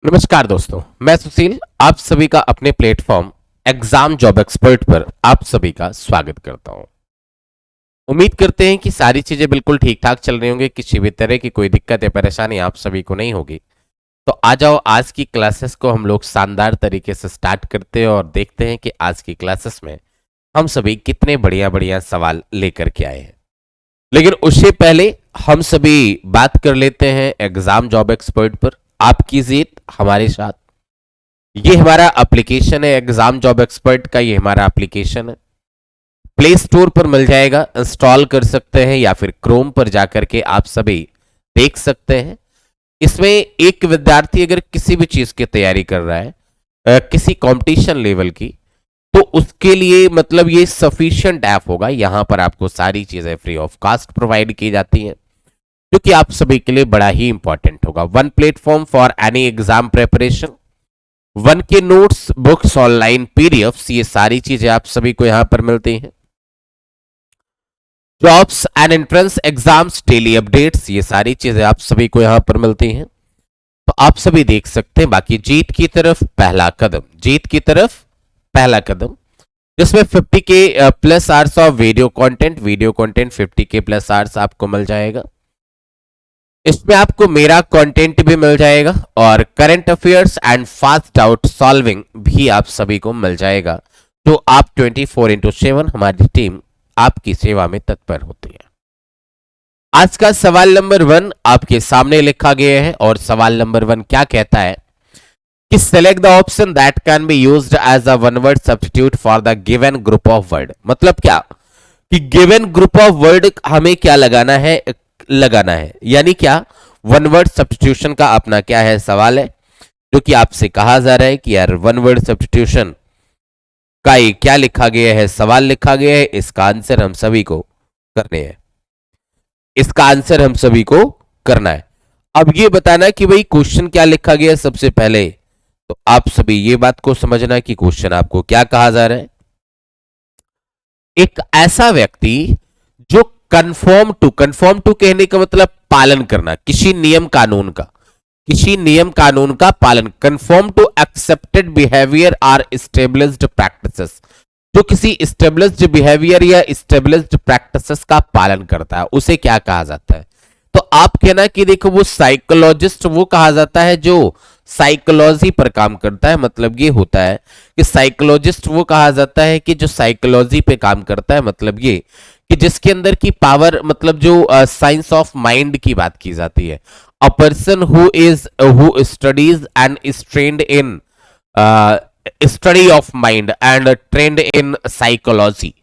नमस्कार दोस्तों, मैं सुशील आप सभी का अपने प्लेटफॉर्म एग्जाम जॉब एक्सपर्ट पर आप सभी का स्वागत करता हूं। उम्मीद करते हैं कि सारी चीजें बिल्कुल ठीक ठाक चल रही होंगी, किसी भी तरह की कोई दिक्कत या परेशानी आप सभी को नहीं होगी। तो आ जाओ, आज की क्लासेस को हम लोग शानदार तरीके से स्टार्ट करते हैं और देखते हैं कि आज की क्लासेस में हम सभी कितने बढ़िया बढ़िया सवाल लेकर के आए हैं। लेकिन उससे पहले हम सभी बात कर लेते हैं एग्जाम जॉब एक्सपर्ट पर। आप कीजिए हमारे साथ। ये हमारा एप्लीकेशन है एग्जाम जॉब एक्सपर्ट का, ये हमारा एप्लीकेशन है, प्ले स्टोर पर मिल जाएगा, इंस्टॉल कर सकते हैं या फिर क्रोम पर जाकर के आप सभी देख सकते हैं। इसमें एक विद्यार्थी अगर किसी भी चीज की तैयारी कर रहा है, किसी कंपटीशन लेवल की, तो उसके लिए मतलब ये सफिशिएंट ऐप होगा। यहां पर आपको सारी चीजें फ्री ऑफ कॉस्ट प्रोवाइड की जाती हैं, जो कि आप सभी के लिए बड़ा ही इंपॉर्टेंट होगा। One platform for any exam preparation, one के नोट्स, बुक्स, ऑनलाइन पीडीएफ्स, ये सारी चीजें आप सभी को यहां पर मिलती हैं। Jobs and entrance exams, daily updates, ये सारी चीजें आप सभी को यहां पर मिलती हैं। तो आप सभी देख सकते हैं। बाकी जीत की तरफ पहला कदम, जीत की तरफ पहला कदम, जिसमें 50 के plus hours of video content 50 के प्लस आवर्स आपको मिल जाएगा। इसमें आपको मेरा कंटेंट भी मिल जाएगा और current affairs and fast doubt solving भी आप सभी को मिल जाएगा। तो आप 24/7 हमारी टीम आपकी सेवा में तत्पर होती है। आज का सवाल नंबर 1 आपके सामने लिखा गया है और सवाल नंबर 1 क्या कहता है कि select the option that can be used as a one word substitute for the given group of word. मतलब क्या कि गिवन ग्रुप ऑफ वर्ड हमें क्या लगाना है, यानी क्या वन वर्ड सब्स्टिट्यूशन का अपना क्या है सवाल है, जो कि आपसे कहा जा रहा है कि यार वन वर्ड सब्स्टिट्यूशन का ये क्या लिखा गया है, सवाल लिखा गया है, इसका आंसर हम सभी को करने हैं, इसका आंसर हम सभी को करना है। अब ये बताना कि भाई क्वेश्चन क्या लिखा गया है। सबसे पहले तो आप सभी ये बात को समझना कि क्वेश्चन आपको क्या कहा जा रहा है। एक ऐसा व्यक्ति जो कन्फर्म टू कहने का मतलब पालन करना, किसी नियम कानून का पालन, conform to accepted behaviour or established practices, जो किसी स्टेब्लिश्ड बिहेवियर या स्टेब्लिश्ड प्रैक्टिसेस का पालन करता है, उसे क्या कहा जाता है। तो आप कहना कि देखो वो साइकोलॉजिस्ट वो कहा जाता है जो साइकोलॉजी पर काम करता है। मतलब ये होता है कि साइकोलॉजिस्ट वो कहा जाता है कि जो साइकोलॉजी पे काम करता है। मतलब ये कि जिसके अंदर की पावर, मतलब जो साइंस ऑफ माइंड की बात की जाती है। A person who studies and is trend in study of mind and trend in psychology,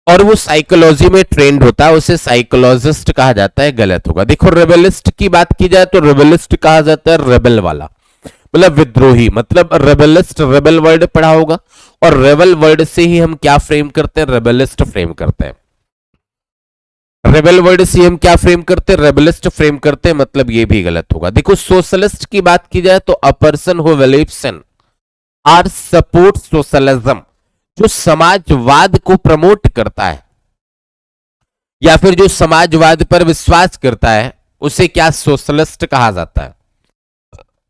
और वो साइकोलॉजी में ट्रेंड होता है, उसे साइकोलॉजिस्ट कहा जाता है। गलत होगा। देखो रेबेलिस्ट की बात की जाए तो रेबेलिस्ट कहा जाता है रेबेल वाला, मतलब विद्रोही। मतलब रेबेलिस्ट, रेबेल वर्ड पढ़ा होगा, और रेबेल वर्ड से ही हम क्या फ्रेम करते हैं, रेबेलिस्ट फ्रेम करते हैं। रेबेल वर्ड से हम क्या फ्रेम करते हैं, रेबेलिस्ट फ्रेम करते हैं। मतलब ये भी गलत होगा। देखो सोशलिस्ट की बात की जाए तो a person who believes in are support socialism, जो समाजवाद को प्रमोट करता है या फिर जो समाजवाद पर विश्वास करता है, उसे क्या सोशलिस्ट कहा जाता है,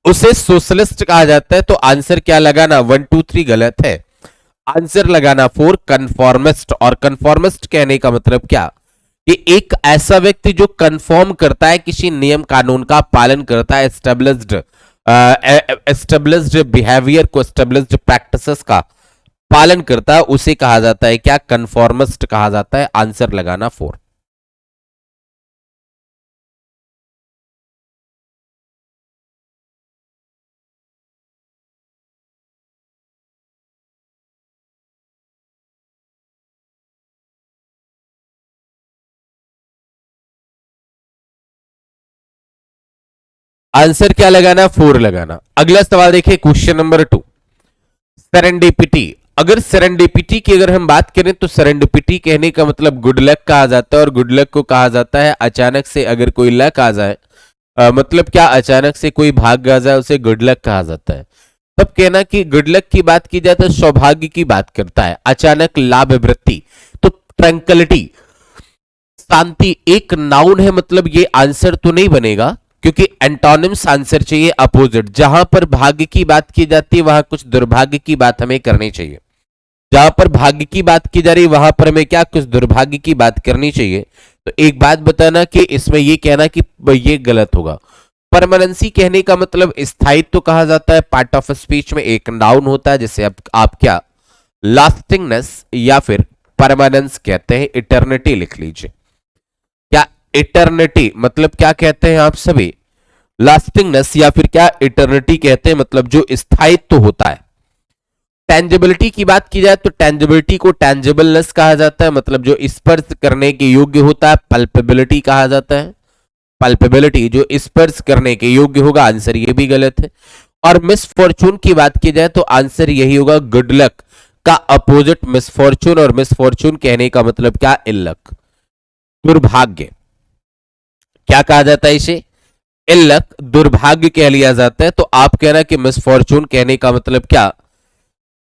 उसे सोशलिस्ट कहा जाता है। तो आंसर क्या लगाना, 1 2 3 गलत है। आंसर लगाना 4 कन्फॉर्मिस्ट। और कन्फॉर्मिस्ट कहने का मतलब क्या कि एक ऐसा व्यक्ति जो कन्फॉर्म करता है, किसी नियम कानून का पालन करता है, एस्टेब्लिश्ड बिहेवियर को, एस्टेब्लिश्ड प्रैक्टिसेस का पालन करता है, उसे कहा जाता है क्या, कन्फॉर्मिस्ट कहा जाता है। आंसर लगाना 4। आंसर क्या लगाना, 4 लगाना। अगला सवाल देखिए, क्वेश्चन नंबर 2, सेरेंडिपिटी। अगर सेरेंडिपिटी की अगर हम बात करें तो सेरेंडिपिटी कहने का मतलब गुड लक कहा जाता है, और गुड लक को कहा जाता है अचानक से अगर कोई लक आ जाए, मतलब क्या, अचानक से कोई भाग आ जाए, उसे गुड लक कहा जाता है। तब कहना कि गुड लक की बात की जाए तो सौभाग्य की बात करता है, अचानक लाभ वृद्धि। तो ट्रैंक्विलिटी, शांति, एक नाउन है, मतलब ये आंसर तो नहीं बनेगा क्योंकि एंटोनिम्स आंसर चाहिए अपोजिट। जहां पर भाग्य की बात की जाती है वहां कुछ दुर्भाग्य की बात हमें करनी चाहिए। जहां पर भाग्य की बात की जा रही है वहां पर हमें क्या कुछ दुर्भाग्य की बात करनी चाहिए। तो एक बात बताना कि इसमें ये कहना कि ये गलत होगा। परमानेंसी कहने का मतलब स्थायित्व कहा जाता है। पार्ट ऑफ स्पीच में एक नाउन होता है जिसे आप क्या लास्टिंगनेस या फिर परमानेंस कहते हैं। इटर्निटी लिख लीजिए। क्या इटर्निटी मतलब क्या कहते हैं आप सभी? लास्टिंगनेस या फिर क्या इटर्निटी कहते हैं, मतलब जो स्थायित्व होता है। टेंजिबिलिटी की बात की जाए तो टेंजिबिलिटी को टेंजिबलनेस कहा जाता है, मतलब जो स्पर्श करने के योग्य होता है। पल्पेबिलिटी कहा जाता है। पल्पेबिलिटी जो स्पर्श करने के योग्य होगा। आंसर ये भी गलत है। और मिसफॉर्चून की बात की जाए तो आंसर यही होगा। गुड लक का अपोजिट मिसफॉर्चून, और मिसफॉर्चून कहने का मतलब क्या? इल लक, दुर्भाग्य। क्या कहा जाता है इसे? इल लक, दुर्भाग्य कह लिया जाता है। तो आप कहना कि मिसफॉर्चून कहने का मतलब क्या?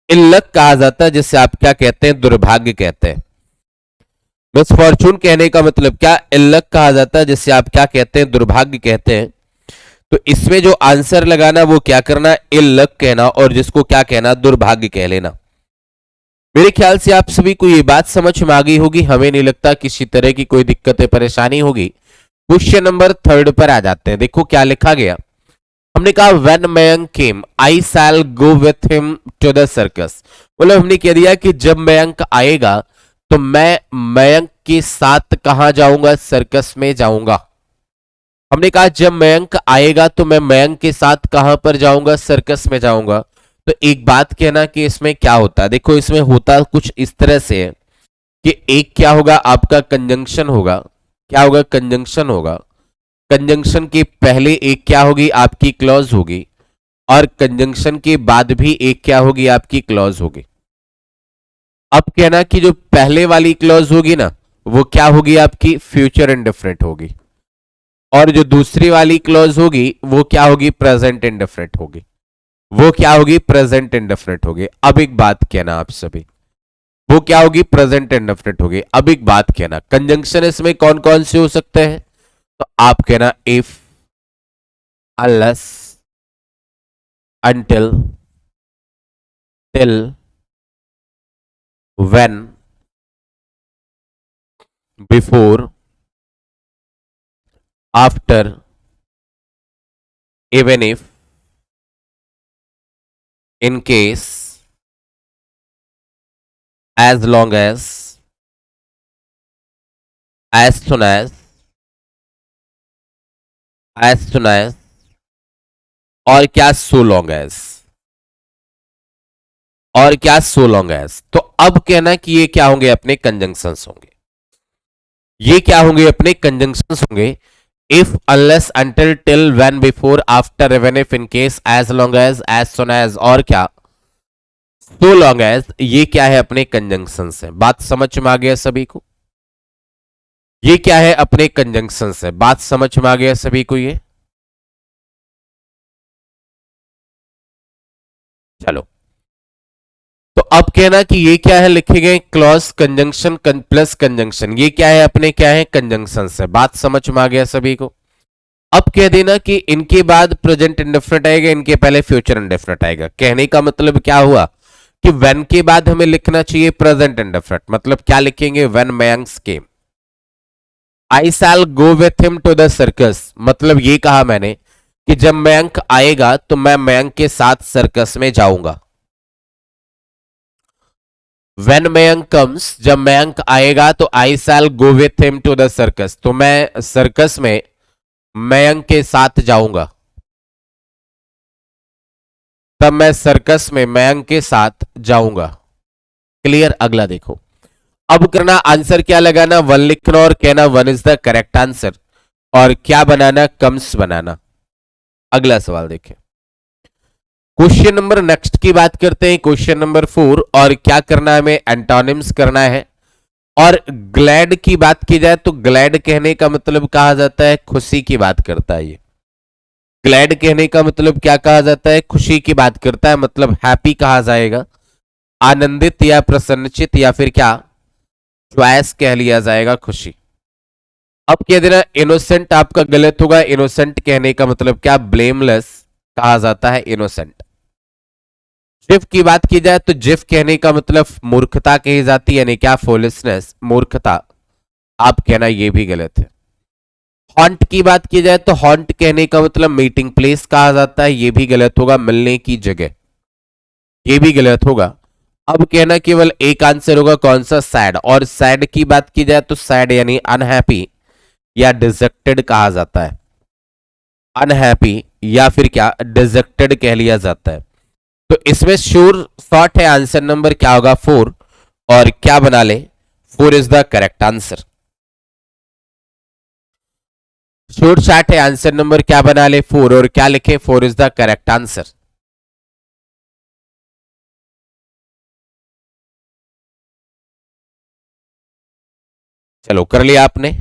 इल लक कहा जाता है, जिससे आप क्या कहते हैं? दुर्भाग्य कहते हैं। मिसफॉर्चून कहने का मतलब क्या? इल लक कहा जाता है, जिससे आप क्या कहते हैं? दुर्भाग्य कहते हैं। तो इसमें जो आंसर लगाना वो क्या करना? इल लक कहना, और जिसको क्या कहना? दुर्भाग्य कह लेना। मेरे ख्याल से आप सभी को ये बात समझ में आ गई होगी। हमें नहीं लगता किसी तरह की कोई दिक्कत परेशानी होगी। क्वेश्चन नंबर 3 पर आ जाते हैं। देखो क्या लिखा गया। हमने कहा when Mayank came I shall go with him to the circus. मतलब हमने कह दिया कि जब मयंक आएगा तो मैं मयंक के साथ कहां जाऊंगा? सर्कस में जाऊंगा। हमने कहा जब मयंक आएगा तो मैं मयंक के साथ कहां पर जाऊंगा? सर्कस में जाऊंगा। तो एक बात कहना कि इसमें क्या होता है। देखो इसमें होता कुछ इस तरह से है कि एक क्या होगा? आपका कंजंक्शन होगा। क्या होगा? कंजंक्शन होगा। कंजंक्शन के पहले एक क्या होगी? आपकी क्लॉज होगी। और कंजंक्शन के बाद भी एक क्या होगी? आपकी क्लॉज होगी। अब कहना कि जो पहले वाली क्लॉज होगी ना वो क्या होगी? आपकी फ्यूचर इंडेफिनिट होगी। और जो दूसरी वाली क्लॉज होगी वो क्या होगी? प्रेजेंट इंडेफिनिट होगी। वो क्या होगी? प्रेजेंट इंडेफिनिट होगी। अब एक बात कहना आप सभी, वो क्या होगी? प्रेजेंट इंडेफिनिट होगी। अब एक बात कहना, कंजंक्शन इसमें कौन कौन से हो सकते हैं? तो आप कहना if, unless, until, till, when, before, after, even if, in case, as long as soon as, और क्या so long as, और क्या so long as। तो अब कहना कि ये क्या होंगे? अपने कंजंक्शंस होंगे। ये क्या होंगे? अपने कंजंक्शंस होंगे। If, unless, until, till, when, before, after, even if, in case, as long as soon as, और क्या? So long as. ये क्या है? अपने कंजंक्शंस है। बात समझ में आ गया सभी को? ये क्या है? अपने कंजंक्शंस है। बात समझ में आ गया सभी को? ये चलो, तो अब कहना कि ये क्या है? लिखे गए क्लॉज, कंजंक्शन, प्लस कंजंक्शन। ये क्या है? अपने क्या है? कंजंक्शन है। बात समझ में आ गया सभी को? अब कह देना कि इनके बाद प्रेजेंट इंडेफिनिट आएगा, इनके पहले फ्यूचर इंडेफिनिट आएगा। कहने का मतलब क्या हुआ कि व्हेन के बाद हमें लिखना चाहिए प्रेजेंट इंडेफिनिट। मतलब क्या लिखेंगे? When Mayank came I shall go with him to the circus. मतलब ये कहा मैंने कि जब मयंक आएगा तो मैं मयंक के साथ सर्कस में जाऊंगा। When मयंक कम्स, जब मयंक आएगा तो I shall go with him to the circus. तो मैं सर्कस में मयंक के साथ जाऊंगा। तब मैं सर्कस में मयंक के साथ जाऊंगा। क्लियर? अगला देखो। अब करना आंसर क्या लगाना? वन लिखना और कहना one is the correct answer. और क्या बनाना? कम्स बनाना। अगला सवाल देखें। क्वेश्चन नंबर नेक्स्ट की बात करते हैं। Question number 4। और क्या करना है? हमें एंटोनिम्स करना है। और ग्लैड की बात की जाए तो ग्लैड कहने का मतलब कहा जाता है खुशी की बात करता है। ये ग्लैड कहने का मतलब क्या कहा जाता है? खुशी की बात करता है। मतलब हैप्पी कहा जाएगा, आनंदित या प्रसन्नचित, या फिर क्या चॉइस कह लिया जाएगा? खुशी। अब कह देना इनोसेंट आपका गलत होगा। इनोसेंट कहने का मतलब क्या? ब्लेमलेस कहा जाता है इनोसेंट। जिफ की बात की जाए तो जिफ कहने का मतलब मूर्खता कही जाती है, यानी क्या? फॉलिसनेस, मूर्खता। आप कहना ये भी गलत है। हॉन्ट की बात की जाए तो हॉन्ट कहने का मतलब मीटिंग प्लेस कहा जाता है, ये भी गलत होगा। मिलने की जगह, ये भी गलत होगा। अब कहना केवल एक आंसर होगा, कौन सा? सैड। और सैड की बात की जाए तो सैड यानी अनहैप्पी या डिजेक्टेड कहा जाता है। अनहैप्पी या फिर क्या? डिजेक्टेड कह लिया जाता है। तो इसमें श्योर शॉर्ट है, आंसर नंबर क्या होगा? 4। और क्या बना ले? 4 is the correct answer. Sure short है, आंसर नंबर क्या बना ले? 4। और क्या लिखे? 4 इज द करेक्ट आंसर। चलो कर लिया आपने।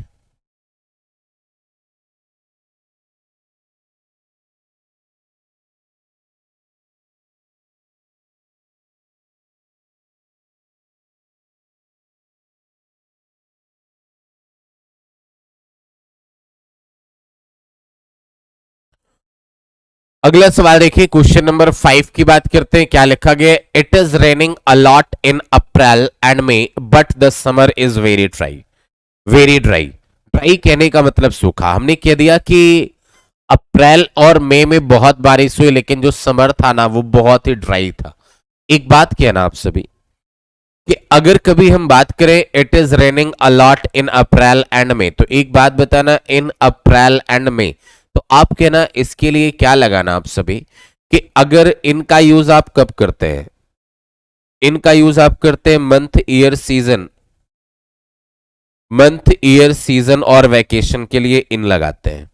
अगला सवाल देखिए, क्वेश्चन नंबर 5 की बात करते हैं। क्या लिखा गया? It is raining a lot in April and may but the summer is very dry. Very dry, dry कहने का मतलब सूखा। हमने कह दिया कि अप्रैल और मई में बहुत बारिश हुई, लेकिन जो समर था ना वो बहुत ही ड्राई था। एक बात कहना आप सभी कि अगर कभी हम बात करें it is raining a lot in April and May, तो एक बात बताना, इन अप्रैल एंड मई, तो आप कहना इसके लिए क्या लगाना आप सभी कि अगर इनका यूज आप कब करते हैं? इनका यूज आप करते हैं month, year, season. Month, year, season और वैकेशन के लिए इन लगाते हैं।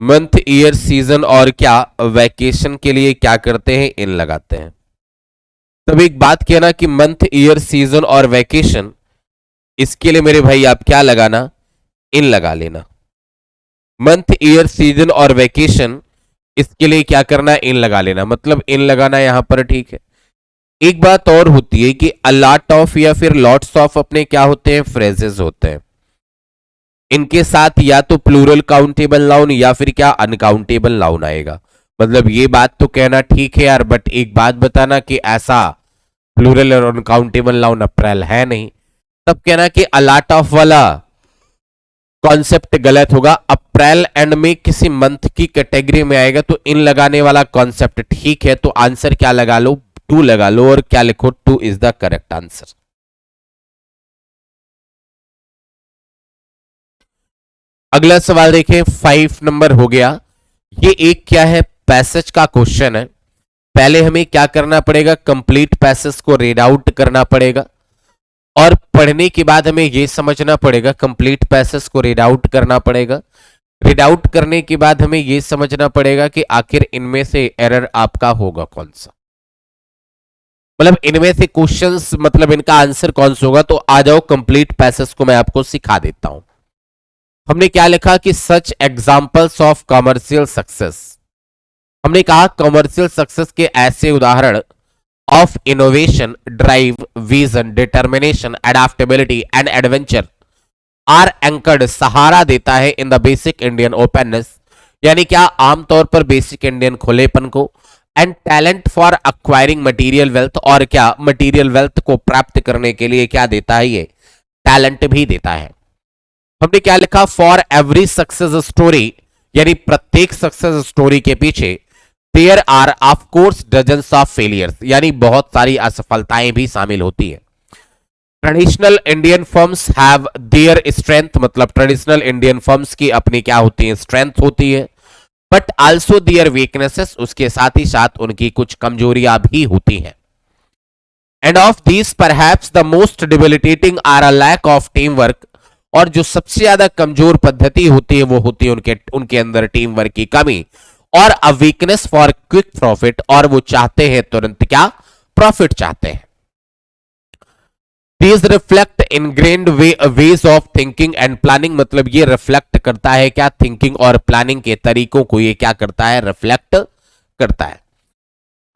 मंथ, ईयर, सीजन और क्या? वैकेशन के लिए क्या करते हैं? इन लगाते हैं। तब एक बात कहना कि मंथ, ईयर, सीजन और वैकेशन, इसके लिए मेरे भाई आप क्या लगाना? इन लगा लेना। मंथ, ईयर, सीजन और वैकेशन, इसके लिए क्या करना? इन लगा लेना। मतलब इन लगाना यहां पर, ठीक है। एक बात और होती है कि अ लॉट ऑफ या फिर लॉट्स ऑफ अपने क्या होते हैं? फ्रेजेस होते हैं। इनके साथ या तो प्लूरल काउंटेबल नाउन या फिर क्या? अनकाउंटेबल नाउन आएगा। मतलब ये बात तो कहना ठीक है यार, बट एक बात बताना कि ऐसा प्लूरल और अनकाउंटेबल नाउन अप्रैल है नहीं। तब कहना कि अलाट ऑफ वाला कॉन्सेप्ट गलत होगा। अप्रैल एंड में किसी मंथ की कैटेगरी में आएगा तो इन लगाने वाला कॉन्सेप्ट ठीक है। तो आंसर क्या लगा लो? 2 लगा लो। और क्या लिखो? 2 इज द करेक्ट आंसर। अगला सवाल देखिए, 5 नंबर हो गया। ये एक क्या है? पैसेज का क्वेश्चन है। पहले हमें क्या करना पड़ेगा? कंप्लीट पैसेज को रीड आउट करना पड़ेगा, और पढ़ने के बाद हमें यह समझना पड़ेगा, कंप्लीट पैसेज को रीड आउट करना पड़ेगा। रीड आउट करने के बाद हमें यह समझना पड़ेगा कि आखिर इनमें से एरर आपका होगा कौन सा, मतलब इनमें से क्वेश्चंस, मतलब इनका आंसर कौन सा होगा। तो आ जाओ, कंप्लीट पैसेज को मैं आपको सिखा देता हूं। हमने क्या लिखा कि such examples of commercial success. हमने कहा कमर्शियल सक्सेस के ऐसे उदाहरण of innovation, drive, vision, determination, adaptability and adventure are anchored, सहारा देता है in the basic Indian openness, यानी क्या? आमतौर पर बेसिक इंडियन खुलेपन को, and talent for acquiring material wealth, और क्या? मटेरियल वेल्थ को प्राप्त करने के लिए क्या देता है? ये टैलेंट भी देता है। हमने क्या लिखा? फॉर एवरी सक्सेस स्टोरी, यानी प्रत्येक सक्सेस स्टोरी के पीछे there are of course dozens of failures, यानी बहुत सारी असफलताएं भी शामिल होती है। Traditional Indian firms have their strength, मतलब ट्रेडिशनल इंडियन फर्म्स की अपनी क्या होती है? स्ट्रेंथ होती है। बट आल्सो देयर वीकनेसेस, उसके साथ ही साथ उनकी कुछ कमजोरियां भी होती हैं। And of these perhaps the most debilitating are a lack of team work, और जो सबसे ज्यादा कमजोर पद्धति होती है वो होती है उनके अंदर टीम वर्क की कमी, और अ वीकनेस फॉर क्विक प्रॉफिट, और वो चाहते हैं तुरंत क्या? प्रॉफिट चाहते हैं। These reflect ingrained ways of thinking and planning, मतलब ये रिफ्लेक्ट करता है क्या? थिंकिंग और प्लानिंग के तरीकों को ये क्या करता है? रिफ्लेक्ट करता है।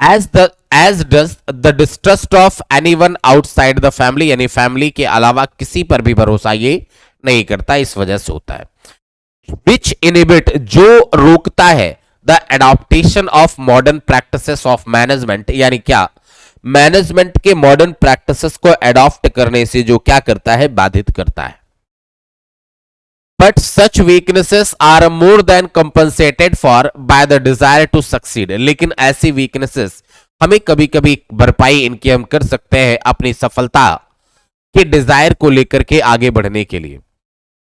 As does the distrust of anyone outside the family, यानी फैमिली के अलावा किसी पर भी भरोसा ये नहीं करता, इस वजह से होता है। विच इनिबिट, जो रोकता है the adaptation of modern practices of management, यानी क्या, मैनेजमेंट के मॉडर्न प्रैक्टिसेस को एडॉप्ट करने से जो क्या करता है, बाधित करता है। But such weaknesses are more than compensated for by the desire to succeed, लेकिन ऐसी वीकनेसेस हमें कभी कभी भरपाई इनकी हम कर सकते हैं अपनी सफलता के डिजायर को लेकर के आगे बढ़ने के लिए।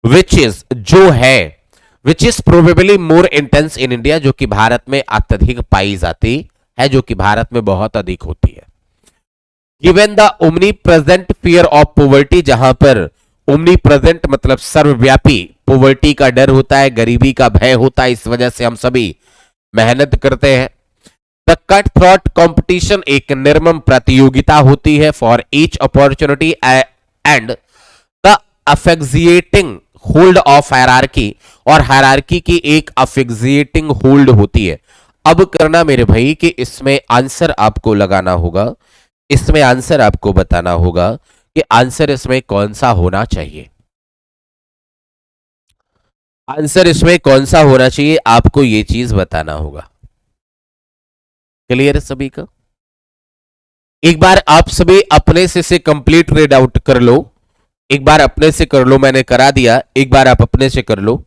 विच इज, जो है, which is probably more intense in India, जो कि भारत में अत्यधिक पाई जाती है, जो कि भारत में बहुत अधिक होती है। Given the omni present fear of poverty, जहां पर ओमनी प्रेजेंट मतलब सर्वव्यापी पोवर्टी का डर होता है, गरीबी का भय होता है, इस वजह से हम सभी मेहनत करते हैं। द कट थ्रॉट कॉम्पिटिशन, एक निर्मम प्रतियोगिता होती है for each opportunity and the asphyxiating hold of hierarchy, और हायरार्की की एक अफेक्सिएटिंग होल्ड होती है। अब करना मेरे भाई कि इसमें आंसर आपको लगाना होगा, इसमें आंसर आपको बताना होगा कि आंसर इसमें कौन सा होना चाहिए। आंसर इसमें कौन सा होना चाहिए, आपको यह चीज बताना होगा। क्लियर है सभी का? एक बार आप सभी अपने से कंप्लीट रीड आउट कर लो, एक बार अपने से कर लो, मैंने करा दिया, एक बार आप अपने से कर लो।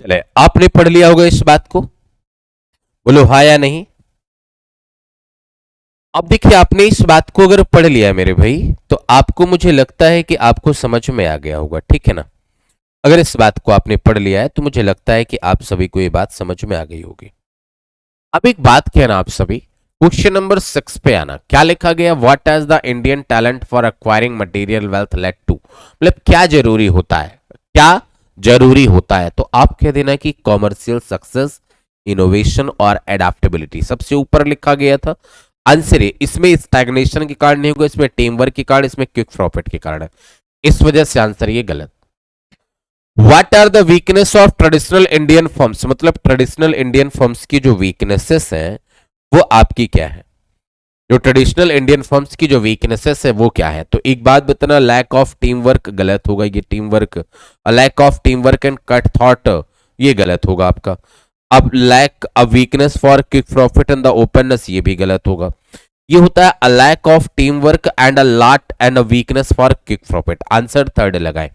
चले, आपने पढ़ लिया होगा इस बात को, बोलो हाँ या नहीं। अब देखिए, आपने इस बात को अगर पढ़ लिया मेरे भाई, तो आपको, मुझे लगता है कि आपको समझ में आ गया होगा, ठीक है ना। अगर इस बात को आपने पढ़ लिया है तो मुझे लगता है कि आप सभी को ये बात समझ में आ गई होगी। अब एक बात कहना आप सभी, क्वेश्चन नंबर 6 पे आना। क्या लिखा गया? What is the Indian talent for acquiring material wealth led to, मतलब क्या जरूरी होता है, क्या जरूरी होता है। तो आप कह देना कि कॉमर्शियल सक्सेस, इनोवेशन और एडाप्टेबिलिटी सबसे ऊपर लिखा गया था। आंसर है इसमें स्टैग्नेशन के कारण नहीं होगा, इसमें टीम वर्क के कारण, इसमें क्विक प्रॉफिट के कारण है, इस वजह से आंसर ये गलत। What are the weakness of traditional Indian firms, मतलब ट्रेडिशनल इंडियन फर्म्स की जो वीकनेसेस हैं वो आपकी क्या है, जो ट्रेडिशनल इंडियन फर्म्स की जो वीकनेसेस है वो क्या है। तो एक बात बताना, लैक ऑफ टीम वर्क गलत होगा, ये team work, lack of team work and cut thought ये गलत होगा आपका। अब lack a weakness for quick profit and the openness ये भी गलत होगा। ये होता है a lack of team work and a lot and a weakness for quick profit, answer third लगाए।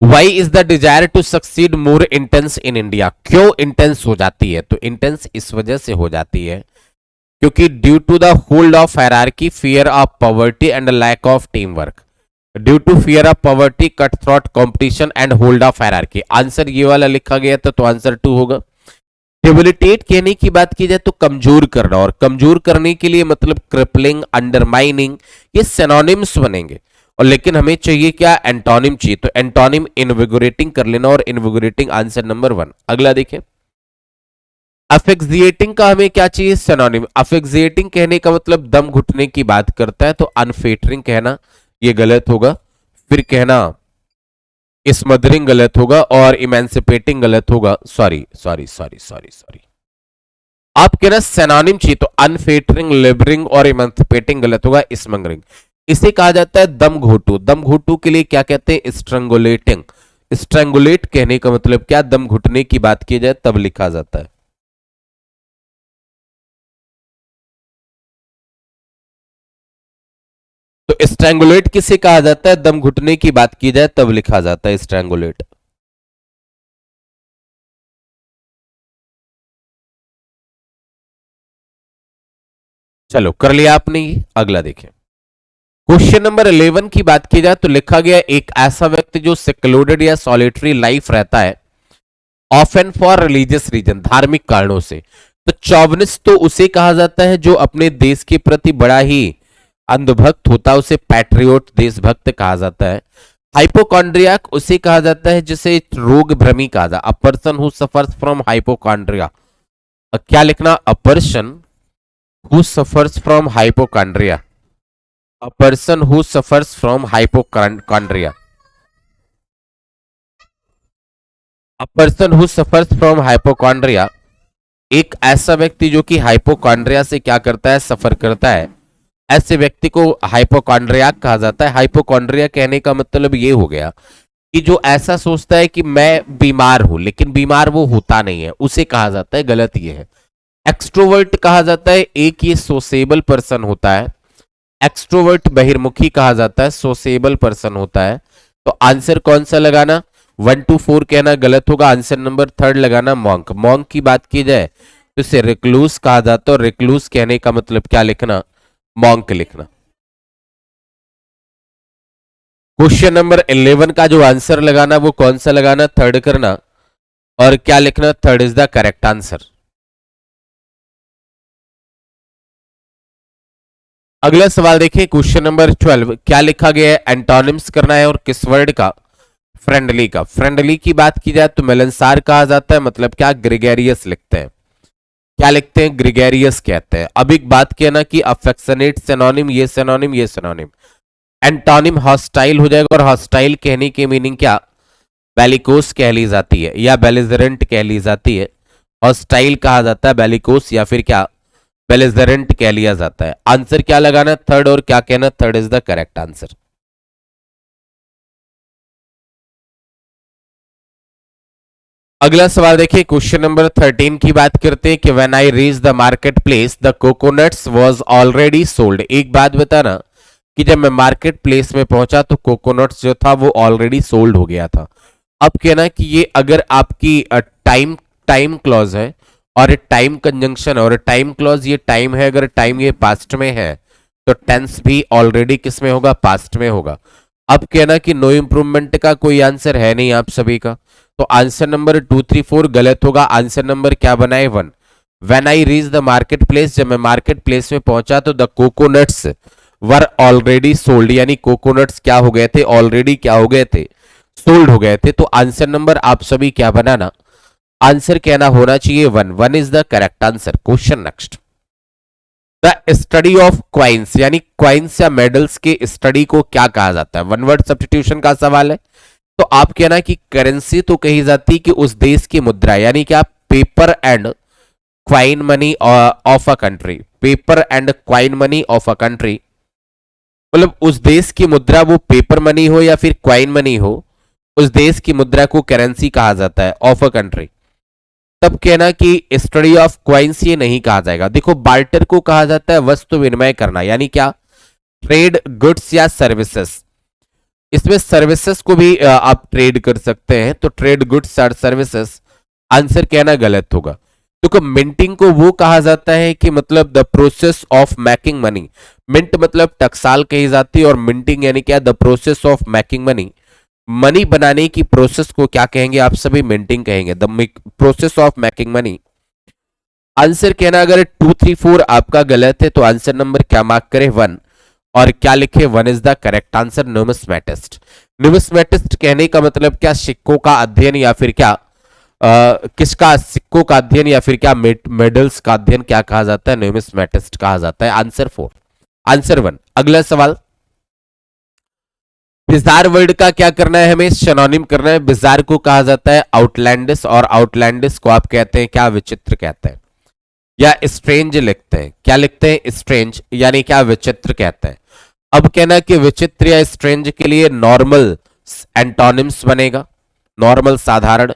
Why is the desire to succeed more intense in India, क्यों intense हो जाती है? तो इंटेंस इस वजह से हो जाती है क्योंकि due to the hold of hierarchy, fear of poverty and lack of team work. Due to fear of poverty, cut throat competition and hold of hierarchy, answer ये वाला लिखा गया था, तो आंसर 2 होगा। डेबिलिटेट कहने की बात की जाए तो कमजोर करना, और कमजोर करने के लिए मतलब क्रिपलिंग, अंडरमाइनिंग, ये सिनोनिम्स बनेंगे। और लेकिन हमें चाहिए क्या? एंटोनिम चाहिए, तो एंटोनिम इनविगोरेटिंग कर लेना, और इनविगोरेटिंग आंसर नंबर 1। अगला देखें, अफेक्सिएटिंग का हमें क्या चाहिए? सिनोनिम। अफेक्सिएटिंग कहने का मतलब दम घुटने की बात करता है, तो अनफेटरिंग कहना ये गलत होगा। फिर कहना स्मदरिंग गलत होगा, और इमेंसिपेटिंग गलत होगा। Sorry sorry sorry sorry sorry, आप कहना सिनोनिम चाहिए, तो अनफेटरिंग, लिबरिंग और इमेंसिपेटिंग गलत होगा, स्मगरिंग। इसे कहा जाता है दम घोटू। दम घोटू के लिए क्या कहते हैं? स्ट्रंगुलेटिंग। स्ट्रंगुलेट कहने का मतलब क्या? दम घुटने की बात की जाए तब लिखा जाता है। तो स्ट्रैंगुलेट किसे कहा जाता है? दम घुटने की बात की जाए तब लिखा जाता है स्ट्रैंगुलेट। चलो कर लिया आपने ये, अगला देखें। क्वेश्चन नंबर 11 की बात की जाए तो लिखा गया, एक ऐसा व्यक्ति जो सेक्लूडेड या सॉलिटरी लाइफ रहता है ऑफन फॉर रिलीजियस रीजन, धार्मिक कारणों से, तो चौवनिस्ट तो उसे कहा जाता है जो अपने देश के प्रति बड़ा ही अंधभक्त होता है, उसे पैट्रियोट, देशभक्त कहा जाता है। हाइपोकॉन्ड्रियाक उसे कहा जाता है जिसे रोग भ्रमी कहा जाता है, a person who suffers from hypochondria. क्या लिखना? A person who suffers from hypochondria, a person who suffers from hypochondria, a person who suffers from hypochondria, एक ऐसा व्यक्ति जो कि हाइपोकॉन्ड्रिया से क्या करता है? सफर करता है, ऐसे व्यक्ति को हाइपोकॉन्ड्रियाक कहा जाता है। हाइपोकॉन्ड्रिया कहने का मतलब ये हो गया कि जो ऐसा सोचता है कि मैं बीमार हूं, लेकिन बीमार वो होता नहीं है, उसे कहा जाता है, गलत ये है। एक्सट्रोवर्ट कहा जाता है, एक ये सोसेबल पर्सन होता है। एक्सट्रोवर्ट बहिर्मुखी कहा जाता है, सोसेबल पर्सन होता है। तो आंसर कौन सा लगाना? 1 to 4 कहना गलत होगा, आंसर नंबर 3 लगाना, मॉन्क। मॉन्क की बात की जाए तो इसे रिक्लूस कहा जाता है, और रिक्लूस कहने का मतलब क्या लिखना? मॉन्क लिखना। क्वेश्चन नंबर 11 का जो आंसर लगाना वो कौन सा लगाना? थर्ड करना, और क्या लिखना? Third is the correct answer. अगला सवाल देखिए, क्वेश्चन नंबर 12, क्या लिखा गया है? एंटोनिम्स करना है, और किस वर्ड का? फ्रेंडली का। फ्रेंडली की बात की जाए तो मिलनसार कहा जाता है, मतलब क्या? ग्रेगेरियस लिखते हैं। क्या लिखते हैं? ग्रेगेरियस कहते हैं। अब एक बात कहना कि अफेक्शनेट सिनोनिम, ये सिनोनिम, ये सिनोनिम। एंटोनिम हॉस्टाइल हो जाएगा, और हॉस्टाइल कहने की मीनिंग क्या? बेलिकोस कह ली जाती है, या बेलिजरेंट कह ली जाती है। हॉस्टाइल कहा जाता है बेलिकोस, या फिर क्या? बेलिजरेंट कह लिया जाता है। आंसर क्या लगाना? थर्ड, और क्या कहना? Third is the correct answer. अगला सवाल देखिए, क्वेश्चन नंबर 13 की बात करते हैं कि when I reach the market place the coconuts was already sold. एक बात बताना कि जब मैं मार्केट प्लेस में पहुंचा तो कोकोनट्स जो था वो ऑलरेडी सोल्ड हो गया था। अब कहना कि ये अगर आपकी टाइम टाइम क्लॉज है और टाइम कंजंक्शन और टाइम क्लॉज, ये टाइम है, अगर टाइम ये पास्ट में है तो टेंस भी ऑलरेडी किस में होगा, पास्ट में होगा। अब कहना कि नो इंप्रूवमेंट का कोई आंसर है नहीं आप सभी का, तो आंसर नंबर 2, 3, 4 गलत होगा। आंसर नंबर क्या बना है 1। When I reach the market place, जब मैं मार्केट प्लेस में पहुंचा तो the coconuts were already sold, यानी कोकोनट्स क्या हो गए थे, ऑलरेडी क्या हो गए थे, सोल्ड हो गए थे। तो आंसर नंबर आप सभी क्या बनाना, आंसर कहना होना चाहिए 1। 1 is the correct answer. Question next, the study of coins, यानी क्वाइंस या मेडल्स के स्टडी को क्या कहा जाता है। वन वर्ड सब्स्टिट्यूशन का सवाल है, तो आप कहना कि करेंसी तो कही जाती है कि उस देश की मुद्रा, यानी क्या paper and coin money of a country, paper and coin money of a country, मतलब उस देश की मुद्रा वो पेपर मनी हो या फिर क्वाइन मनी हो, उस देश की मुद्रा को करेंसी कहा जाता है ऑफ अ कंट्री। तब कहना कि स्टडी ऑफ क्वाइंस ये नहीं कहा जाएगा। देखो बार्टर को कहा जाता है वस्तु विनिमय करना, यानी क्या, ट्रेड गुड्स या सर्विसेज, इसमें सर्विसेज को भी आप ट्रेड कर सकते हैं, तो ट्रेड गुड्स और सर्विसेज, आंसर कहना गलत होगा। देखो मिंटिंग को वो कहा जाता है कि मतलब the process of making money, mint मतलब टकसाल कही जाती है और मिंटिंग यानी क्या, the process of making money, money बनाने की प्रोसेस को क्या कहेंगे आप सभी, मिंटिंग कहेंगे, the process of making money. Answer कहना अगर 2, 3, 4 आपका गलत है तो आंसर नंबर क्या मार्क करें 1 और क्या लिखे 1 इज द करेक्ट आंसर, न्यूमिस्मेटिस्ट। न्यूमिस्मेटिस्ट कहने का मतलब क्या, सिक्कों का अध्ययन या फिर क्या किसका, सिक्कों का अध्ययन या फिर क्या मेडल्स का अध्ययन क्या कहा जाता है, न्यूमिस्मेटिस्ट कहा जाता है। Answer 4, answer 1। अगला सवाल, बिजार वर्ड का क्या करना है, हमें सिनोनिम करना है। बिजार को कहा जाता है आउटलैंडिस और आउटलैंडिस को आप कहते हैं क्या, विचित्र कहते हैं या स्ट्रेंज लिखते हैं, क्या लिखते हैं, स्ट्रेंज, यानी क्या, विचित्र कहते हैं। अब कहना कि विचित्र या स्ट्रेंज के लिए नॉर्मल एंटोनिम्स बनेगा, नॉर्मल साधारण,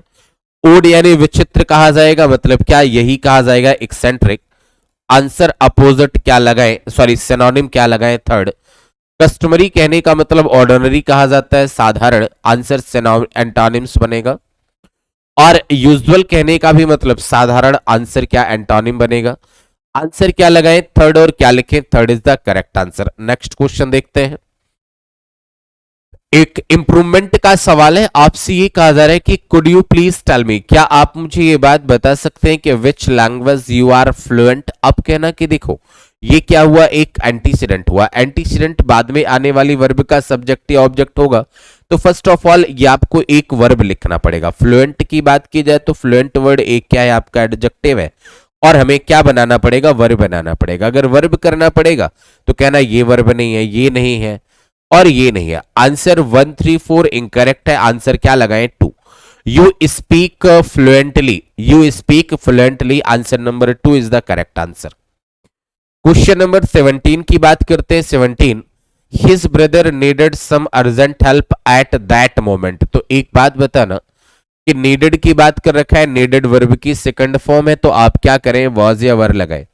ओड यानी विचित्र कहा जाएगा, मतलब क्या, यही कहा जाएगा एक्सेंट्रिक। आंसर अपोजिट क्या लगाएं, सॉरी सिनोनिम क्या लगाएं, थर्ड। कस्टमरी कहने का मतलब ऑर्डिनरी कहा जाता है, साधारण, आंसर एंटोनिम्स बनेगा। और यूजुअल कहने का भी मतलब साधारण, आंसर क्या, एंटोनिम बनेगा। आंसर क्या लगाएं, थर्ड, और क्या लिखें, third is the correct answer. Next question देखते हैं, एक इंप्रूवमेंट का सवाल है, आपसे ये कहा जा रहा है कि could you please tell me, क्या आप मुझे ये बात बता सकते हैं कि which language you are fluent. अब कहना कि देखो ये क्या हुआ, एक एंटीसीडेंट हुआ, एंटीसीडेंट बाद में आने वाली वर्ब का सब्जेक्ट या ऑब्जेक्ट होगा, तो फर्स्ट ऑफ ऑल ये आपको एक वर्ब लिखना पड़ेगा। फ्लुएंट की बात की जाए तो फ्लुएंट वर्ड एक क्या है, आपका एडजेक्टिव है, और हमें क्या बनाना पड़ेगा, वर्ब बनाना पड़ेगा। अगर वर्ब करना पड़ेगा तो कहना ये वर्ब नहीं है, ये नहीं है और ये नहीं है। आंसर 1, 3, 4 इनकरेक्ट है, आंसर क्या लगाएं 2। You speak fluently, you speak fluently, answer number 2 is the correct answer. Question number 17 की बात करते हैं। 17, his brother needed some urgent help at that moment. तो एक बात बताना कि नीडेड की बात कर रखा है, नीडेड वर्ब की सेकंड फॉर्म है, तो आप क्या करें, वॉज या वर लगाए,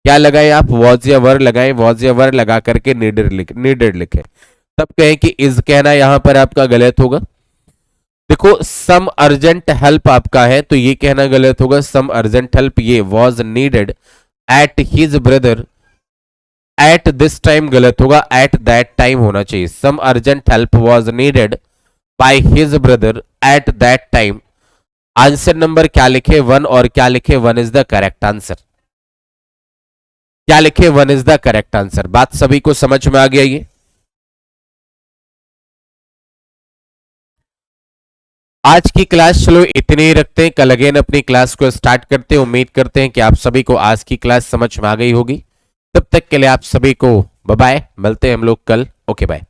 क्या लगाए आप, वॉज या वर लगाए, वॉज या वर लगा करके नीडेड लिखे, तब कहें कि इज कहना यहां पर आपका गलत होगा। देखो सम अर्जेंट हेल्प आपका है तो ये कहना गलत होगा, सम अर्जेंट हेल्प, ये was needed at his brother at this time गलत होगा, एट दैट टाइम होना चाहिए। Some urgent help was needed by his brother at that time. Answer number क्या लिखे 1 और क्या लिखे 1 इज द करेक्ट आंसर, क्या लिखे 1 इज द करेक्ट आंसर। बात सभी को समझ में आ गया ये। आज की क्लास चलो इतने ही रखते हैं, कल अगेन अपनी क्लास को स्टार्ट करते हैं। उम्मीद करते हैं कि आप सभी को आज की क्लास समझ में आ गई होगी। तब तक के लिए आप सभी को बाय बाय, मिलते हैं हम लोग कल। Okay bye.